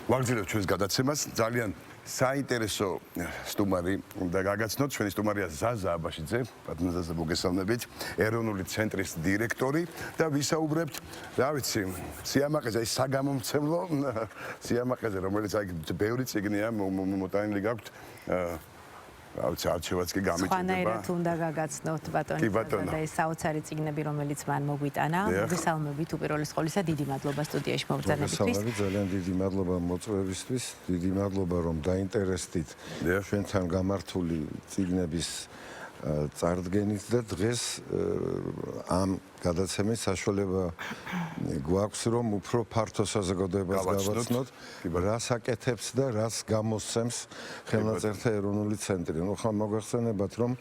ვაგრძელებთ ჩვენს გადაცემას. ძალიან საინტერესო სტუმარი უნდა გაგაცნოთ. ჩვენი სტუმარია ზაზა აბაშიძე, ბატონო ზაზა, მოგესალმებით, ეროვნული ცენტრის დირექტორი და ვისაუბრებთ, რა ვიცი, სიამაყეზე, ის საგამომცემლო სიამაყეზე, რომელიც აი ბევრი წიგნია მოტანილი გაქვთ. რა ვიცი, არჩევაც კი გამიჭირდება. სხვანაირად უნდა გაგაცნოთ ბატონო და ეს საოცარი წიგნები, რომელიც მან მოგვიტანა. მოგესალმებით უპირველეს ყოვლისა, დიდი მადლობა სტუდიაში მობრძანებისთვის. მოგესალმებით, ძალიან დიდი მადლობა მოწვევისთვის. დიდი მადლობა, რომ დაინტერესდით ჩვენთან გამართული წიგნების წარდგენით და დღეს ამ გადაცემის საშუალება გვაქვს, რომ უფრო ფართო საზოგადოებას გავაცნოთ, რას აკეთებს და რას გამოსცემს ხელნაწერთა ეროვნული ცენტრი. ნუ ხომ მოგახსენებათ, რომ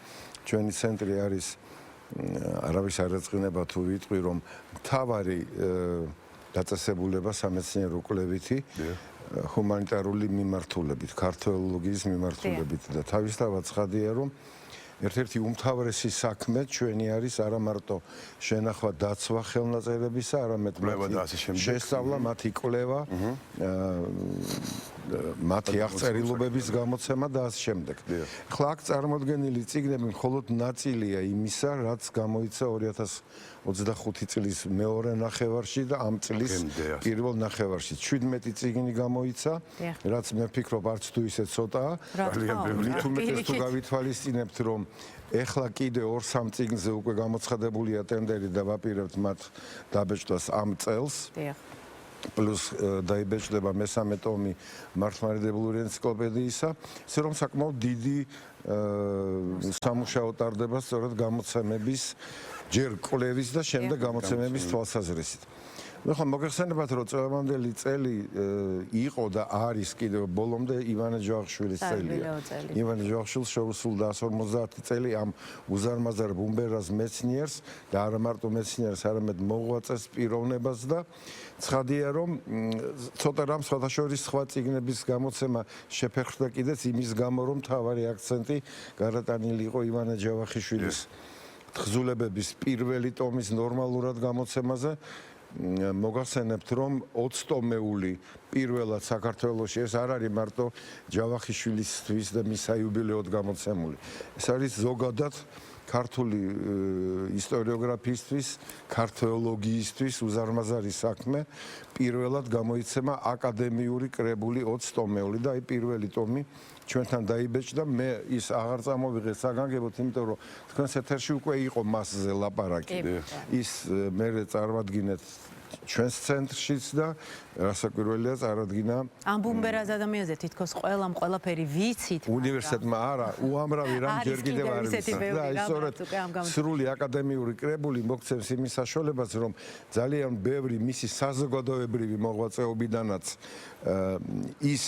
ჩვენი ცენტრი არის არავის არ ეწყინება თუ ვიტყვი, რომ მთავარი დაწესებულება სამეცნიერო კვლევითი ჰუმანიტარული მიმართულებით, ქართველოლოგიის მიმართულებით და თავისთავად ცხადია, რომ ერთ-ერთი უმთავრესი საქმე ჩვენი არის არა მარტო შენახვა დაცვა ხელნაწერებისა, არამედ შესწავლა, მათი კვლევა, მათი აღწერილობების გამოცემა და ასე შემდეგ. ახლა აქ წარმოდგენილი წიგნები მხოლოდ ნაწილია იმისა, რაც გამოიცა 2025 წლის მეორე ნახევარში და ამ წლის პირველ ნახევარში. 17 წიგნი გამოიცა, რაც მე ვფიქრობ არც თუ ისე ცოტაა. მით უმეტეს თუ გავითვალისწინებთ, რომ ეხლა კიდე 2-3 წიგნზე უკვე გამოცხადებულია ტენდერი და ვაპირებთ მათ დაბეჭდას ამ წელს. პლუს დაიბეჭდება მესამე ტომი მართლმადიდებლური ენციკლოპედიისა, ისე რომ საკმაოდ დიდი სამუშაო ტარდება სწორედ გამოცემების, ჯერ კვლევის და შემდეგ გამოცემების თვალსაზრისით. ხო, მოგეხსენებათ, რომ წლევანდელი წელი იყო და არის კიდევ ბოლომდე ივანე ჯავახიშვილის წელია. ივანე ჯავახიშვილს შეუსრულდა 150 წელი ამ უზარმაზარ ბუმბერას მეცნიერს და არა მარტო მეცნიერს, არამედ მოღვაწეს პიროვნებას და ცხადია, რომ ცოტა რამ სხვადასხვა სხვა წიგნების გამოცემა შეფერხდა კიდეც იმის გამო, რომ მთავარი აქცენტი გარატანილი იყო ივანე ჯავახიშვილის თხზულებების პირველი ტომის ნორმალურად გამოცემაზე. მოგახსენებთ, რომ 20 ტომეული პირველად საქართველოში ეს არ არის მარტო ჯავახიშვილისთვის და მის საიუბილეოდ გამოცემული. ეს არის ზოგადად ქართული ისტორიოგრაფიისთვის, ქართველოლოგიისთვის უზარმაზარი საქმე. პირველად გამოიცემა აკადემიური კრებული 20 ტომეული და აი პირველი ტომი ჩვენთან დაიბეჭდა. მე ის აღარ წამოვიღე საგანგებოდ, იმიტომ რომ თქვენს ეთერში უკვე იყო მასზე ლაპარაკი. ის მე წარვადგინეთ ჩვენს ცენტრშიც და რასაკვირველია წარადგინა ამ ბუმბერას ადამიანზე თითქოს ყველაფერი ვიცით. უნივერსიტეტმა არა, უამრავი რამ ჯერ კიდევ არ ვიცით. და ისორეთ სრული აკადემიური კრებული მოგცემს იმის საშუალებას, რომ ძალიან ბევრი მისი საზოგადოებრივი მოღვაწეობიდანაც ის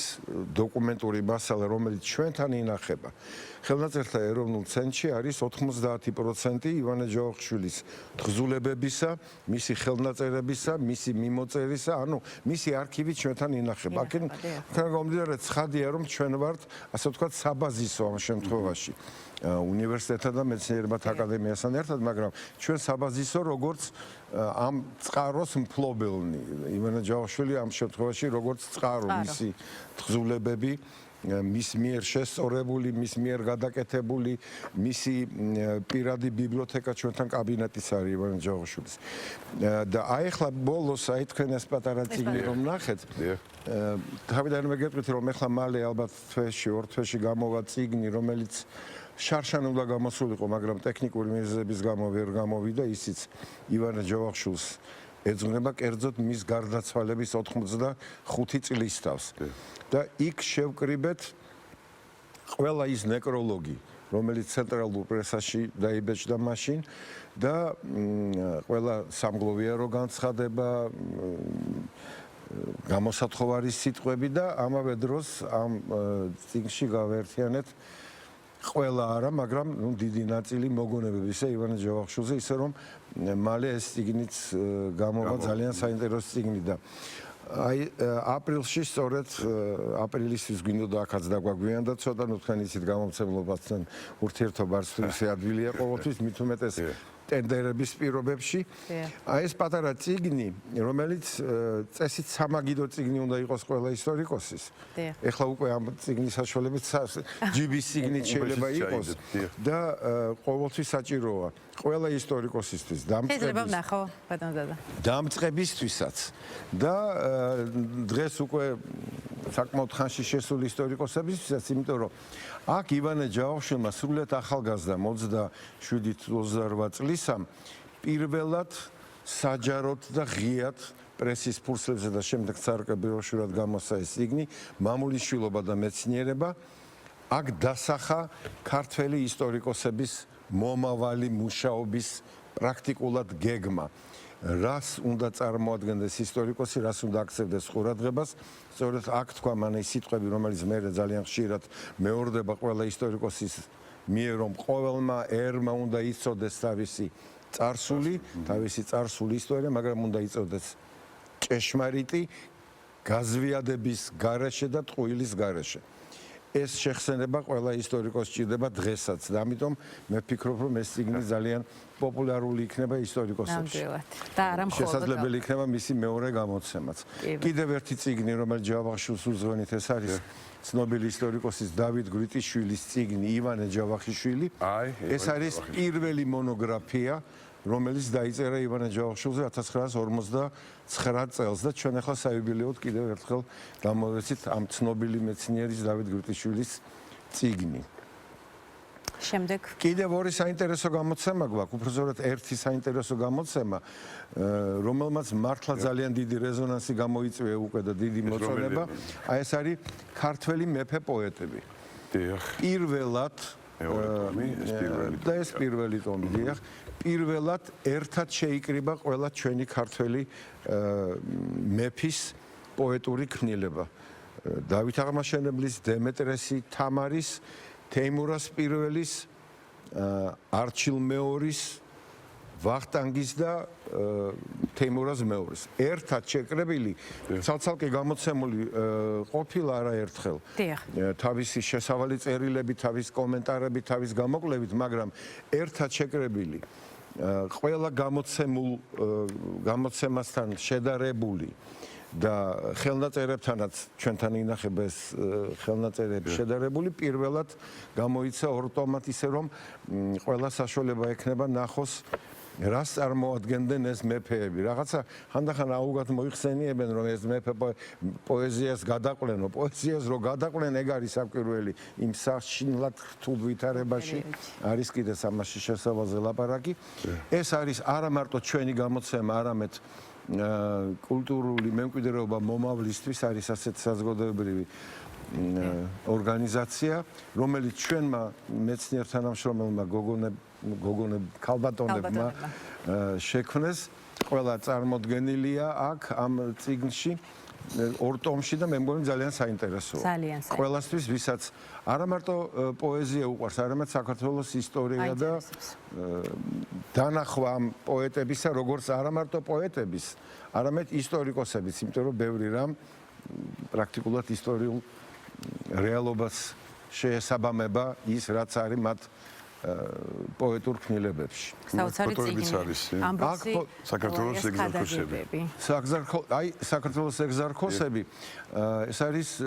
დოკუმენტური მასალა, რომელიც ჩვენთან ინახება ხელნაწერთა ეროვნულ ცენტრში, არის 90% ივანე ჯავახიშვილის თხზულებებისა, მისი ხელნაწერებისა, მისი მიმოწერისა, ანუ მისი არქივი ჩვენთან ინახება. აქედან გამომდინარე, ცხადია, რომ ჩვენ ვართ, ასე ვთქვათ, საბაზისო ამ შემთხვევაში უნივერსიტეტთან და მეცნიერებათა აკადემიასთან ერთად, მაგრამ ჩვენ საბაზისო როგორც ამ წყაროს მფლობელნი. ივანე ჯავახიშვილი ამ შემთხვევაში როგორც წყარო, მისი თხზულებები, მის მიერ შესწორებული, მის მიერ გადაკეთებული, მისი პირადი ბიბლიოთეკა ჩვენთან კაბინეტის არის ივანე ჯავახიშვილის. და აი ახლა ბოლოს აი თქვენ ეს პატარა წიგნი რომ ნახეთ, თავიდანვე გეტყვით, რომ ახლა მალე ალბათ თვეში, 2 თვეში გამოვა წიგნი, რომელიც შარშან უნდა გამოსულიყო, მაგრამ ტექნიკური მიზეზების გამო ვერ გამოვიდა, ისიც ივანე ჯავახიშვილს ეძღვნება კერძოდ მის გარდაცვალების 85 წლის თავს. და იქ შევკრიბეთ ყველა ის ნეკროლოგი, რომელიც ცენტრალურ პრესაში დაიბეჭდა მაშინ და ყველა სამგლოვიარო განცხადება, გამოსათხოვარი სიტყვები და ამავე დროს ამ წიგნში გავაერთიანეთ ყველა არა, მაგრამ დიდი ნაწილი მოგონებებისა ივანე ჯავახიშვილზე, ისე რომ მალე ეს წიგნიც გამოვა ძალიან საინტერესო წიგნი და აი აპრილში სწორედ აპრილისთვის გვინდოდა აქაც დაგვაგვიანდა ცოტა, ნუ თქვენ იცით გამომცემლობასთან ურთიერთობა არც თუ ისე ადვილია ყოველთვის, მით უმეტეს ტენდერების პირობებში. აი ეს პატარა წიგნი, რომელიც წესით სამაგიდო წიგნი უნდა იყოს ყველა ისტორიკოსის. ეხლა უკვე ამ წიგნის საშუალებით GB-ის წიგნით შეიძლება იყოს და ყოველთვის საჭიროა ყველა ისტორიკოსისთვის დამწყებისთვისაც და დღეს უკვე საკმაოდ ხანში შესული ისტორიკოსებისთვისაც, იმიტომ რომ აქ ივანე ჯავახიშვილმა სრულიად ახალგაზრდა 27-28 წლისამ პირველად საჯაროდ და ღიად პრესის ფურცლებზე და შემდეგ სარკებიროშურად გამოსცა ეს წიგნი მამულის შვილობა და მეცნიერება. აქ დასახა ქართველი ისტორიკოსების მომავალი მუშაობის პრაქტიკულად გეგმა. რას უნდა წარმოადგენდეს ისტორიკოსი, რას უნდა აქცევდეს ყურადღებას. სწორედ აქ თქვა მან ის სიტყვები, რომელიც მე ძალიან ხშირად მეორდება ყველა ისტორიკოსის მიერ, რომ ყოველმა ერმა უნდა იცოდეს თავისი წარსული ისტორია, მაგრამ უნდა იცოდეს ჭეშმარიტი გაზვიადების გარეშე და ტყუილის გარეშე. ეს შეხსენება ყველა ისტორიკოსს ჭირდება დღესაც და ამიტომ მე ვფიქრობ, რომ ეს წიგნი ძალიან პოპულარული იქნება ისტორიკოსებში. და არა მხოლოდ შესაძლებელი იქნება მისი მეორე გამოცემაც. კიდევ ერთი წიგნი, რომელიც ჯავახიშვილს უძღვენით, ეს არის ცნობილი ისტორიკოსის დავით გვიტიშვილის წიგნი ივანე ჯავახიშვილი. ეს არის პირველი მონოგრაფია, რომელიც დაიწერა ივანე ჯავახიშვილზე 1959 წელს და ჩვენ ახლა საიუბილეოდ კიდევ ერთხელ გამოვეცით ამ ცნობილი მეცნიერის დავით გვიტიშვილის წიგნი. შემდეგ კიდევ ორი საინტერესო გამოცემა გვაქვს, უბრალოდ ერთი საინტერესო გამოცემა, რომელმაც მართლა ძალიან დიდი რეზონანსი გამოიწვია უკვე და დიდი მოწონება. აი ეს არის ქართველი მეფე პოეტები. პირველად და ეს პირველი ტომი, დიახ, პირველად ერთად შეიკრიბა ყველა ჩვენი ქართველი მეფის პოეტური ქმნილება. დავით აღმაშენებლის, დემეტრესი, თამარის, თეიმურას პირველის, არჩილ მეორის, ვახტანგის და თეიმურას მეორის. ერთად შეკრებილი, ცალ-ცალკე გამოცემული ყოფილა არაერთხელ. თავისი შესავალი წერილები, თავის კომენტარები, თავის გამოკვლევით, მაგრამ ერთად შეკრებილი, ყველა გამოცემასთან შედარებული და ხელნაწერებთანაც ჩვენთან ინახება ეს ხელნაწერები შედარებული, პირველად გამოიცა ორ ტომად, ისე რომ ყველა საშუალება ექნება ნახოს რას წარმოადგენდნენ ეს მეფეები. რაღაცა ხანდახან აუგად მოიხსენიებენ, რომ ეს მეფე პოეზიას გადაყვლენო, პოეზიას რო გადაყვლენ, ეგ არის საკვირველი იმ საშინლად რთულ ვითარებაში არის კიდე ამაში შესავალზე ლაპარაკი. ეს არის არა მარტო ჩვენი გამოცემა, არამედ კულტურული მემკვიდრეობა მომავლისთვის არის ასეთ საზოგადოებრივი ორგანიზაცია, რომელიც ჩვენმა მეცნიერ თანამშრომელმა ქალბატონებმა შექმნეს. ყველა წარმოდგენილია აქ ამ წიგნში ორ ტომში და მე მგონი ძალიან საინტერესოა. ყველასთვის, ვისაც არა მარტო პოეზია უყვარს, არამედ საქართველოს ისტორია და დანახვა ამ პოეტებისა, როგორც არა მარტო პოეტების, არამედ ისტორიკოსების, იმიტომ რომ ბევრი რამ პრაქტიკულად ისტორიულ რეალობას შეესაბამება ის, რაც არის მათ პოეტურ ქმნილებებში. საოცარი წიგნი. ამბოხი საქართველოს ეგზარქოსები. საქართველოს ეგზარქოსები ეს არის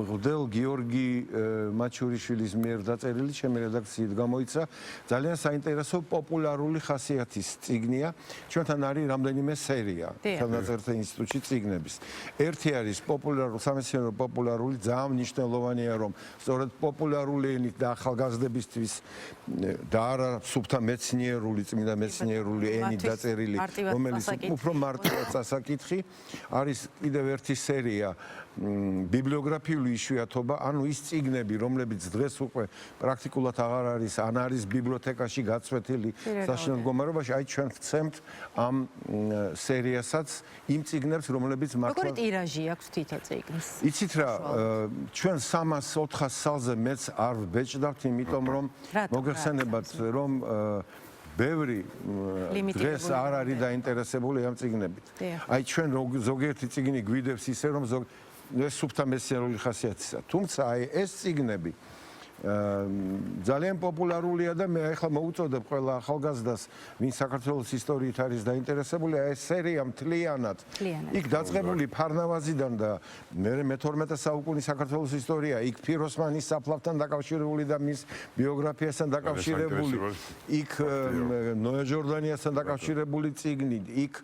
მღვდელ გიორგი მაჩურიშვილის მიერ დაწერილი, ჩემი რედაქციით გამოიცა. ძალიან საინტერესო პოპულარული ხასიათის წიგნია. ჩვენთან არის რამდენიმე სერია ხელნაწერთა ინსტიტუტში წიგნების. ერთი არის სამეცნიერო პოპულარული, ძალიან მნიშვნელოვანია, რომ სწორედ პოპულარული ენით და ახალგაზრდებისთვის და არა სუფთა მეცნიერული, წმინდა მეცნიერული ენით დაწერილი, რომელიც უფრო მარტივად წასაკითხი. არის კიდევ ერთი სერია ბიბლიოგრაფიული იშვიათობა, ანუ ის წიგნები, რომლებიც დღეს უკვე პრაქტიკულად აღარ არის, ან არის ბიბლიოთეკაში გაწვეთილი საშინელ მდგომარეობაში, აი ჩვენ ვცემთ ამ სერიასაც იმ წიგნებს, რომლებიც მართლა როგორი ტირაჟი აქვს თითო წიგნს? იცით რა, ჩვენ 300-400 სალზე მეც არ ვბეჭდავთ, იმიტომ რომ მოგეხსენებათ, რომ ბევრი დღეს არ არის დაინტერესებული ამ წიგნებით. აი ჩვენ ზოგიერთი წიგნი გვიდევს ისე, რომ ეს სუფთა მეცნიერული ხასიათისა. თუმცა აი ეს წიგნები ძალიან პოპულარულია და მე ახლა მოუწოდებ ყველა ახალგაზრდას, ვინც საქართველოს ისტორიით არის დაინტერესებული, ეს სერია მთლიანად. იქ დაწყებული ფარნავაზიდან და მე-12 საუკუნის საქართველოს ისტორია, იქ ფიროსმანის საფლავთან დაკავშირებული და მის ბიოგრაფიასთან დაკავშირებული, იქ ნოე ჟორდანიასთან დაკავშირებული წიგნი, იქ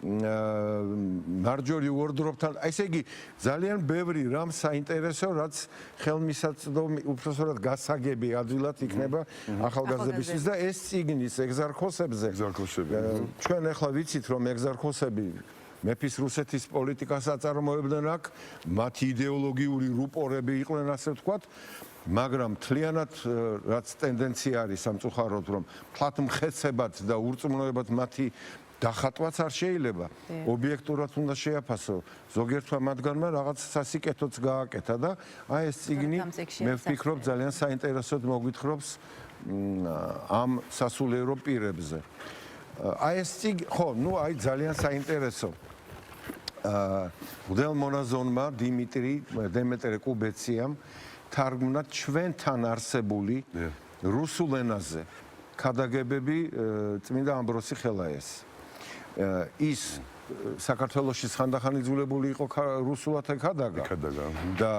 მარჯორი უორდროპთან, ესე იგი ძალიან ბევრი რამ საინტერესო, რაც ხელმისაწვდომი, უბრალოდ გასაგები ადვილად იქნება ახალგაზრდებისთვის და ეს წიგნის ეგზარქოსებზე. ჩვენ ახლა ვიცით, რომ ეგზარქოსები მეფის რუსეთის პოლიტიკას აწარმოებდნენ აქ, მათი იდეოლოგიური რუპორები იყვნენ, ასე ვთქვათ, მაგრამ მთლიანად რაც ტენდენცია არის სამწუხაროდ, რომ მთლათმხეცებად და ურწმუნოებად მათი დახატვაც არ შეიძლება. ობიექტურად უნდა შეაფასო. ზოგიერთმა მათგანმა რაღაც სასიკეთოც გააკეთა და აი ეს წიგნი მე ვფიქრობ ძალიან საინტერესოდ მოგვითხრობს ამ სასულიერო პირებზე. აი ეს წიგნი, ხო, ნუ აი ძალიან საინტერესო. მღვდელ მონაზონმა დემეტრე კუბეციამ თარგმნა ჩვენთან არსებული რუსულ ენაზე ქადაგებები წმინდა ამბროსი ხელაიას. ის საქართველოში ხანდახან იძულებული იყო რუსულად ეკადაგა და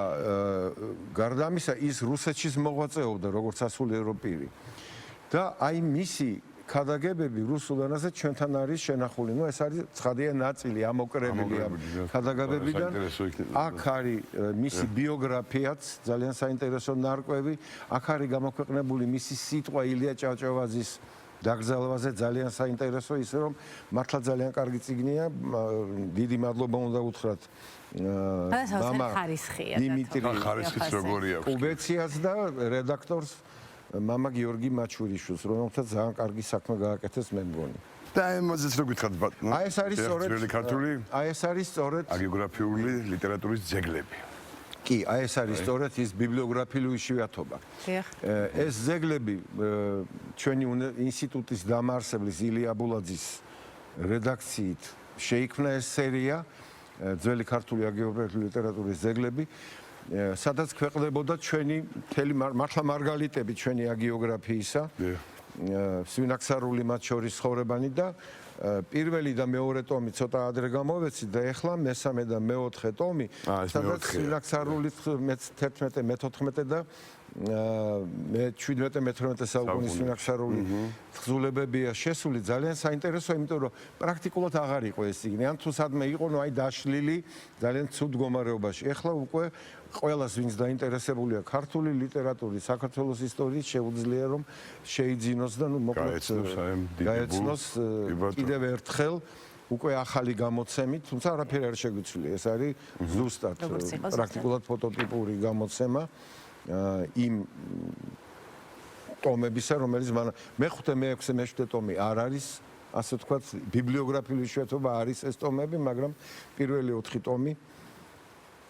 გარდა ამისა ის რუსეთშიც მოღვაწეობდა როგორც სასულიერო პირი და აი მისი ქადაგებები რუსულ ენაზე ჩვენთან არის შენახული. ნუ ეს არის ცხადია ნაწილი ამოკრებილი ამ ქადაგებებიდან. აქ არის მისი ბიოგრაფიაც ძალიან საინტერესო ნარკვევი. აქ არის გამოქვეყნებული მისი სიტყვა ილია ჭავჭავაძის დაკრძალვაზე ძალიან საინტერესო, ისე რომ მართლა ძალიან კარგი წიგნია. დიდი მადლობა უნდა უთხრათ მამა დიმიტრი კუბეციას და რედაქტორს მამა გიორგი მაჩურიშვილს, რომელთაც ძალიან კარგი საქმე გააკეთეს მე მგონი. და ამაზეც რო გითხრათ ბატონო. აი ეს არის სწორედ ქართული. აი ეს არის სწორედ აგეოგრაფიული ლიტერატურის ძეგლები. კი, აი ეს არის სწორედ ის ბიბლიოგრაფიული იშვიათობა. ეს ძეგლები ჩვენი ინსტიტუტის დამაარსებლის ილია აბულაძის რედაქციით შეიქმნა ეს სერია ძველი ქართული აგეოგრაფიული ლიტერატურის ძეგლები, სადაც ქვეყნდებოდა ჩვენი მთელი მართლა მარგალიტები ჩვენი აგეოგრაფიისა. სვინაქსარული მათ შორის ცხოვრებანი და პირველი და მეორე ტომი ცოტა ადრე გამოვეცით და ეხლა მესამე და მეოთხე ტომი სადაც სვინაქსარული მე-11, მე-14 და მე-17, მე-18 საუკუნის სვინაქსარული თხზულებებია შესული. ძალიან საინტერესოა, იმიტომ რომ პრაქტიკულად აღარ იყო ეს წიგნი. ან თუ სადმე იყო, ნუ აი დაშლილი ძალიან ცუდ მდგომარეობაში. ეხლა უკვე ყველას ვინც დაინტერესებულია ქართული ლიტერატურის, საქართველოს ისტორიით შეუძლია რომ შეიძინოს და ნუ მოკლედ გაეცნოს კიდევ ერთხელ უკვე ახალი გამოცემით, თუმცა არაფერი არ შეგვიცვლია. ეს არის ზუსტად პრაქტიკულად ფოტოტიპური გამოცემა იმ ტომებისა, რომელიც მე-5, მე-6, მე-7 ტომი არ არის, ასე ვთქვათ, ბიბლიოგრაფიული იშვიათობა არის ეს ტომები, მაგრამ პირველი 4 ტომი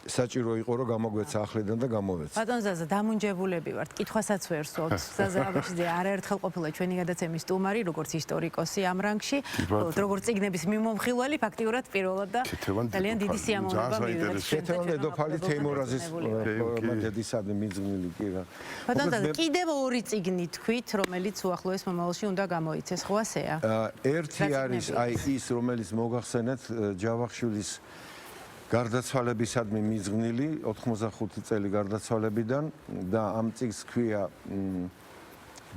საჭირო იყო რომ გამოგვეცა ახლიდან და გამოვეცა. ბატონ ზაზა, დამუნჯებულები ვართ, კითხვასაც ვერ სვავთ. ზაზა აბაშიძე არაერთხელ ყოფილა ჩვენი გადაცემის სტუმარი, როგორც ისტორიკოსი ამ რანგში, როგორც წიგნების მიმომხილველი, ფაქტიურად პირველად და ძალიან დიდი სიამოვნება მივიღეთ. ქეთევან დედოფალი თეიმურაზის დედისადმი მიძღვნილი კი რა. ბატონ ზაზა, კიდევ 2 წიგნი თქვით, რომელიც უახლოეს მომავალში უნდა გამოიცეს, ხო ასეა? ერთი არის აი ის, რომელიც მოგახსენეთ ჯავახიშვილის გარდაცვალებისადმი მიძღვნილი 85 წელი გარდაცვალებიდან და ამ წიგნს ქვია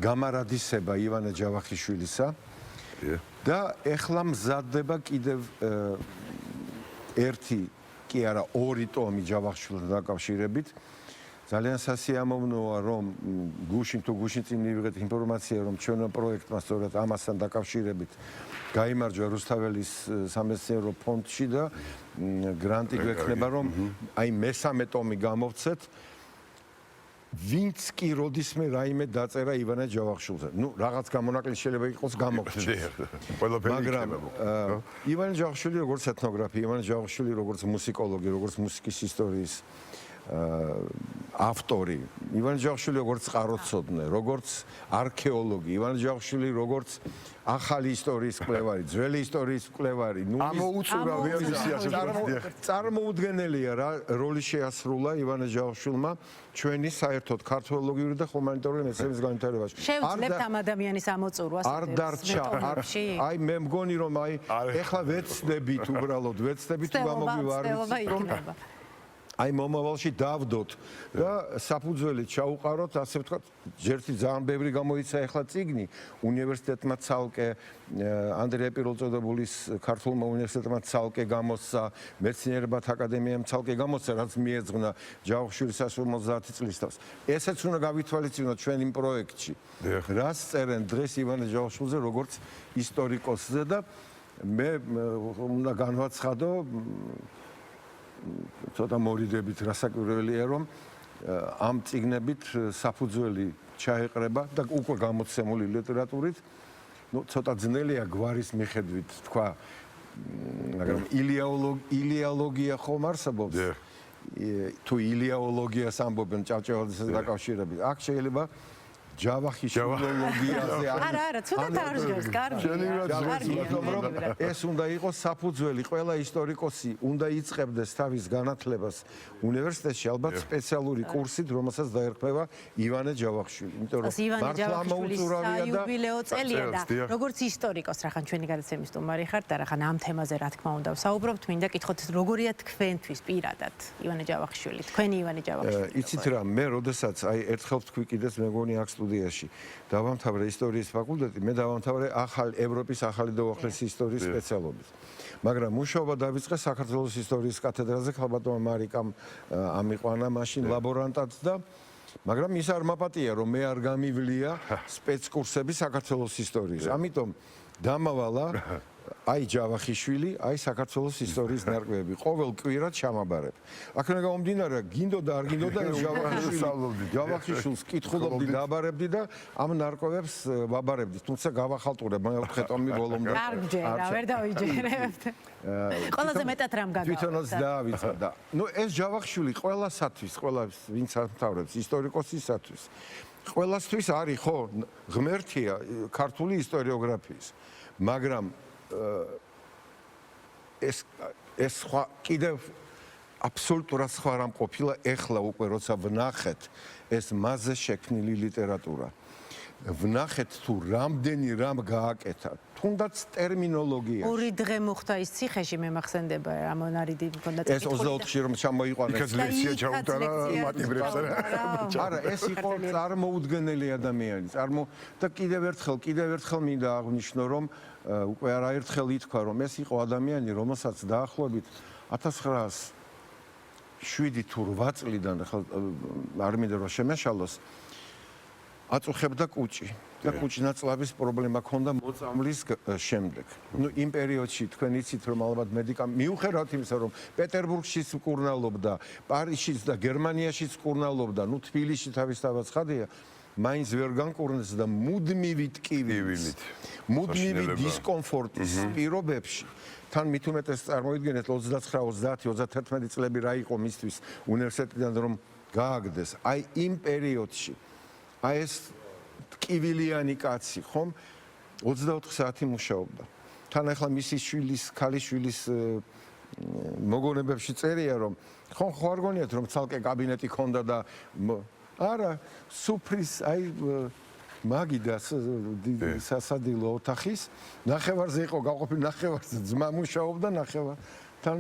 გამარადისება ივანე ჯავახიშვილისა და ეხლა მზადდება კიდევ ერთი კი არა 2 ტომი ჯავახიშვილთან დაკავშირებით. ძალიან სასიამოვნოა რომ გუშინ წინ მივიღეთ ინფორმაცია რომ ჩვენო პროექტმა სწორედ ამასთან დაკავშირებით გაიმარჯვა რუსთაველის სამეცნიერო ფონდში და გრანტი გვექნება რომ აი მე-3 ტომი გამოვცეთ ვინც კი როდისმე რაიმე დაწერა ივანე ჯავახიშვილზე. ნუ რაღაც გამონაკლისი შეიძლება იყოს გამოგჩა. მაგრამ ივანე ჯავახიშვილი როგორც ეთნოგრაფი, ივანე ჯავახიშვილი როგორც მუსიკოლოგი, როგორც მუსიკის ისტორიის ავტორი ივანე ჯავახიშვილი როგორც წყაროцოდნე, როგორც არქეოლოგი, ივანე ჯავახიშვილი როგორც ახალი ისტორიის მკვლევარი, ძველი ისტორიის მკვლევარი, წარმოუდგენელია რა როლი შეასრულა ივანე ჯავახიშვილმა ჩვენი საერთოდ ქართველოგიური და ჰუმანიტარული მეცნიერების განვითარებაში. შევძლებთ ამ ადამიანის ამოწურვას. არ დარჩა. აი მე მგონი რომ ეხლა ვეცდებით უბრალოდ ვეცდებით გამოგვივარდით რომ აი მომავალში დავდოთ და საფუძველი ჩაუყაროთ, ასე ვთქვათ, ჯერთი ძალიან ბევრი გამოიცა ახლა წიგნი უნივერსიტეტმა ცალკე ანდრია პირველწოდებულის ქართულმა უნივერსიტეტმა ცალკე გამოსცა, მეცნიერებათა აკადემიამ ცალკე გამოსცა, რაც მიეძღვნა ჯავახიშვილის 50 წლის თავს. ესეც უნდა გავითვალისწინოთ ჩვენ იმ პროექტში. რას წერენ დღეს ივანე ჯავახიშვილზე როგორც ისტორიკოსზე და მე უნდა განვაცხადო ცოტა მორიდებით რასაკვირველია რომ ამ წიგნებით საფუძველი ჩაეყრება და უკვე გამოცემული ლიტერატურით ნუ ცოტა ძნელია გვარის მიხედვით თქვა მაგრამ ილიოლოგია ხომ არსებობს თუ ილიოლოგიას ამბობენ ჭავჭავაძესთან დაკავშირებით აქ შეიძლება ჯავახიშვილოლოგიაზე არა, ცუდად არ ჟღერს, კარგი. ეს უნდა იყოს საფუძველი, ყველა ისტორიკოსი უნდა იწყებდეს თავის განათლებას უნივერსიტეტში, ალბათ სპეციალური კურსით, რომელსაც დაერქმევა ივანე ჯავახიშვილი. იმიტომ რომ მართლა მოუწურავია და იუბილეო წელია და როგორც ისტორიკოს, რახან ჩვენი გადაცემის სტუმარი ხართ და რახან ამ თემაზე რა თქმა უნდა ვსაუბრობთ, მინდა კითხოთ, როგორია თქვენთვის პირადად ივანე ჯავახიშვილი, თქვენი ივანე ჯავახიშვილი. იცით რა, მე როდესაც აი ერთხელ ვთქვი კიდეც მეგონი აქ სტუდიაში დავამთავრე ისტორიის ფაკულტეტი, მე დავამთავრე ევროპის ახალი და უახლესი ისტორიის სპეციალობით. მაგრამ მუშაობა დავიწყე საქართველოს ისტორიის კათედრაზე, ხალბატონმა მარიკამ ამიყვანა მაშინ ლაბორანტად და მაგრამ ის არ მაპატია, რომ მე არ გამივლია სპეცკურსები საქართველოს ისტორიის. ამიტომ დამავალა აი ჯავახიშვილი, აი საქართველოს ისტორიის ნარკვევები. ყოველ კვირად ჩამაბარებ. აქედან გამომდინარე, გინდოდა არ გინდოდა ჯავახიშვილს კითხულობდი, დაბარებდი და ამ ნარკვევებს ვაბარებდი. თუმცა გავახალტურებ, მე ვთქვი ტომი ბოლომდე. არ ვერ დავიჯერებთ. ყველაზე მეტად რამ გაგავდა. თვითონაც დაავიწყდა და ნუ ეს ჯავახიშვილი ყველასათვის, ყველას ვინც ამთავრებს ისტორიკოსისათვის, ყველასთვის არის ხო ღმერთია ქართული ისტორიოგრაფიის. მაგრამ ეს სხვა კიდევ აბსოლუტურად სხვა რამ ყოფილა ეხლა უკვე როცა ვნახეთ ეს მასზე შექმნილი ლიტერატურა ვნახეთ თუ რამდენი რამ გააკეთა თუნდაც ტერმინოლოგია ორი დღე მოხდა ის ციხეში მე მახსენდება ამონარიდი მქონდა ეს 24-ში რომ ჩამოიყვანეს იქაც ლექცია ჩაუტარა მატიბრებს არა ეს იყო წარმოუდგენელი ადამიანი და კიდევ ერთხელ მინდა აღვნიშნო რომ უკვე არაერთხელ ითქვა რომ ეს იყო ადამიანი რომელსაც დაახლოებით 1907 თუ 8 წლიდან არ მინდა რომ შემეშალოს აწუხებდა კუჭი და კუჭნაწლავის პრობლემა ჰქონდა მოწამვლის შემდეგ. ნუ იმ პერიოდში თქვენ იცით რომ ალბათ მიუხედავად იმისა რომ პეტერბურგშიც მკურნალობდა, პარიზშიც და გერმანიაშიც მკურნალობდა, ნუ თბილისში თავისთავად ცხადია, მაინც ვერ განკურნეს და მუდმივი ტკივილით, მუდმივი დისკომფორტის პირობებში თან მით უმეტეს წარმოიდგინეთ 29-30-31 წლები რა იყო მისთვის უნივერსიტეტიდან რომ გააგდეს. აი იმ პერიოდში აი ეს ტკივილიანი კაცი ხომ 24 საათი მუშაობდა. თან ახლა მისი ქალიშვილის მოგონებებში წერია რომ ხომ ხო არ გონიათ რომ ცალკე კაბინეტი ჰქონდა და არა სუფრის აი მაგიდას სასადილო ოთახის ნახევარზე იყო გაყოფილი ნახევარზე ძმა მუშაობდა ნახევარ თან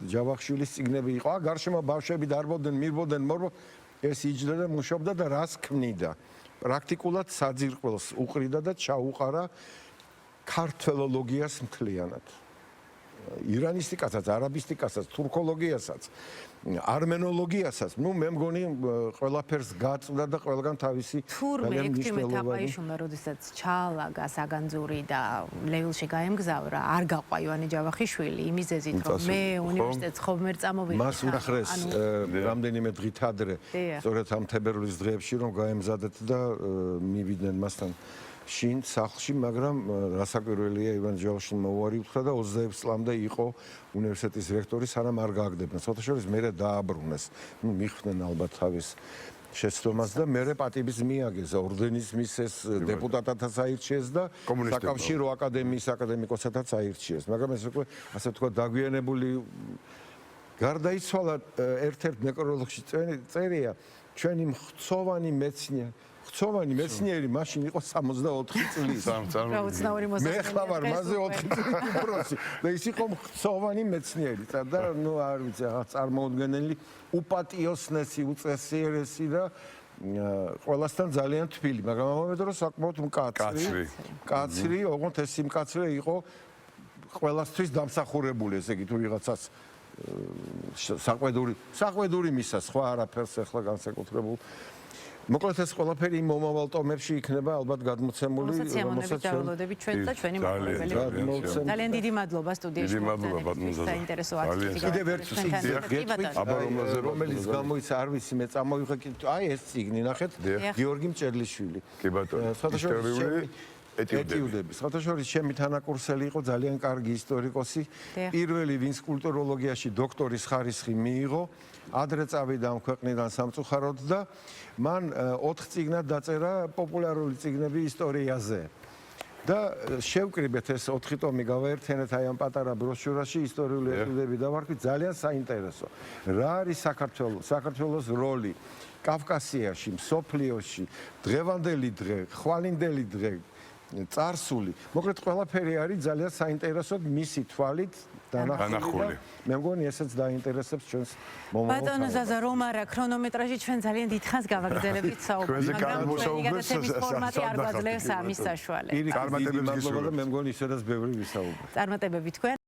ჯავახიშვილის წიგნები იყო გარშემო ბავშვები დარბოდნენ მირბოდნენ ეს იჯდა და მუშაობდა და რას ქმნიდა პრაქტიკულად საძირკველს უყრიდა და ჩაუყარა ქართველოლოგიას მთლიანად ირანისტიკასაც, არაბისტიკასაც, თურქოლოგიასაც, არმენოლოგიასაც. ნუ მე მგონი ყველაფერს გაწვდა და ყველგან თავისი თურმე ექვთიმე თაყაიშვილმა როდესაც ჩაალაგა საგანძური და ლევილში გაემგზავრა, არ გაყვა ივანე ჯავახიშვილი იმის ზეზით, რომ მე უნივერსიტეტს ხომ ვერ წამოვიდე. მას უხრეს რამდენიმე დღით ადრე, სწორედ ამ თებერვლის დღეებში რომ გაემზადეთ და მივიდნენ მასთან შინ სახლში, მაგრამ რასაკვირველია ივან ჯავშინმა უარი უთხრა და 26 წლამდე იყო უნივერსიტეტის რექტორი, სანამ არ გააგდებდნენ. საერთაშორის მერე დააბრუნეს. ნუ მიხვდნენ ალბათ თავის შეცდომას და მერე პატიბის მიაგეს, ორდენის მისეს, დეპუტატათაც აირჩიეს და საკავშირო აკადემიის აკადემიკოსათაც აირჩიეს. მაგრამ ეს უკვე ასე ვთქვათ დაგვიანებული გარდაიცვალა ერთ-ერთ ნეკროლოგში წერია ჩვენი მხცოვანი მეცნიერი მაშინ იყო 64 წლის. მე ხლა ვარ მასზე 4 წლის უფროსი და ის იყო მხცოვანი მეცნიერი და ნუ არ ვიცი რაღაც წარმოუდგენელი უპატიოსნესი, უწესიერესი და ყველასთან ძალიან თბილი, მაგრამ ამავე დროს საკმაოდ მკაცრი, ოღონდ ეს სიმკაცრე იყო ყველასთვის დამსახურებული, ესე იგი თუ ვიღაცას საყვედური მისცა, სხვა არაფერს ახლა განსაკუთრებულ. მოკლედ ეს ყველაფერი მომავალ ტომებში იქნება ალბათ გადმოცემული, რომელსაც დაულოდებით ჩვენ და ჩვენი მოყოლებელი. ძალიან დიდი მადლობა სტუდიაში. დიდი მადლობა ბატონო ზაზა. საინტერესო არქივი. კიდევ ერთ წიგნი რომელიც გამოიცა არ ვიცი მე წამოვიღე აი ეს წიგნი ნახეთ გიორგი მჭერლიშვილი. კი ბატონო. ისტორიული ეტიუდები. საერთაშორის ჩემი თანაკურსელი იყო ძალიან კარგი ისტორიკოსი. პირველი ვინც კულტუროლოგიაში დოქტორის ხარისხი მიიღო, ადრე წავიდა ამ ქვეყნიდან სამწუხაროდ და მან 4 წიგნად დაწერა პოპულარული წიგნები ისტორიაზე. და შევკრიბეთ ეს 4 ტომი გავაერთიანეთ აი ამ პატარა ბროშურაში ისტორიული ეტიუდები დავარქვით ძალიან საინტერესო. რა არის საქართველოს როლი კავკასიაში, მსოფლიოში, დღევანდელი დღე, ხვალინდელი დღე, წარსული. მოკლედ ყველაფერი არის ძალიან საინტერესო მისი თვალით დანახული. მე მგონი ესეც დაინტერესებს ჩვენს მომავალ. ბატონო ზაზა, რომ არა ქრონომეტრაჟი ჩვენ ძალიან დიდხანს გავაგრძელებით საუბრს, მაგრამ გადაცემის ფორმატი არ გვაძლევს ამის საშუალებას. დიდი მადლობა და მე მგონი ისედაც ბევრი ვისაუბრეთ. წარმატებები თქვენ.